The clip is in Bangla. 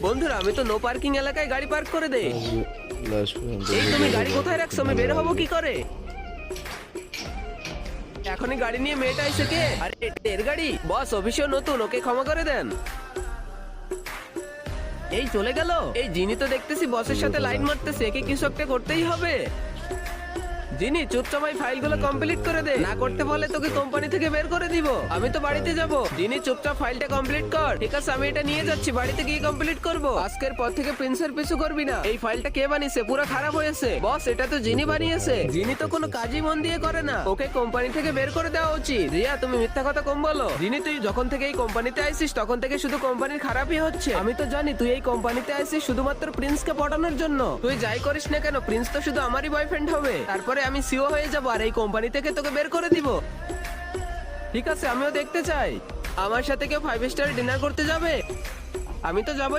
বন্ধুরা আমি তো নো পার্কিং এলাকায় গাড়ি পার্ক করে দেই। এই তুমি গাড়ি কোথায় রাখছো? আমি বের হবো কি করে? এখনই গাড়ি নিয়ে মেয়েটা এসে কে? আরে এর গাড়ি। বস অফিসেও নতুন, ওকে ক্ষমা করে দেন। এই চলে গেল। এই জিনি তো দেখতেছি বসের সাথে লাইন মারতেছে, একে কিছু একটা করতেই হবে। জিনি চুপচাপ এই ফাইলগুলো কমপ্লিট করে দে, না করতে পারলে তোকে কোম্পানি থেকে বের করে দিব। আমি তো বাড়িতে যাব। জিনি চুপচাপ ফাইলটা কমপ্লিট কর। ঠিক আছে আমি এটা নিয়ে যাচ্ছি, বাড়িতে গিয়ে কমপ্লিট করব। আজকের পর থেকে প্রিন্সের পিছু করবি না। এই ফাইলটা কে বানিয়েছে? পুরো খারাপ হয়েছে। বস এটা তো জিনি বানিয়েছে। জিনি তো কোনো কাজই মন দিয়ে করে না, ওকে কোম্পানি থেকে বের করে দেওয়া উচিত। রিয়া তুমি মিথ্যা কথা কম বলো। জিনি তুই যখন থেকে এই কোম্পানিতে আইছিস তখন থেকে শুধু কোম্পানির খারাপই হচ্ছে। আমি তো জানি তুই এই কোম্পানিতে আইছিস শুধুমাত্র প্রিন্সকে পটানোর জন্য। তুই যাই করিস না কেন প্রিন্স তো শুধু আমারই বয়ফ্রেন্ড হবে। তারপরে আমি সিও হয়ে যাবো আর এই কোম্পানি থেকে তোকে বের করে দিব। ঠিক আছে আমিও দেখতে চাই। আমার সাথে কেউ 5 স্টার ডিনার করতে যাবে? আমি তো যাবো।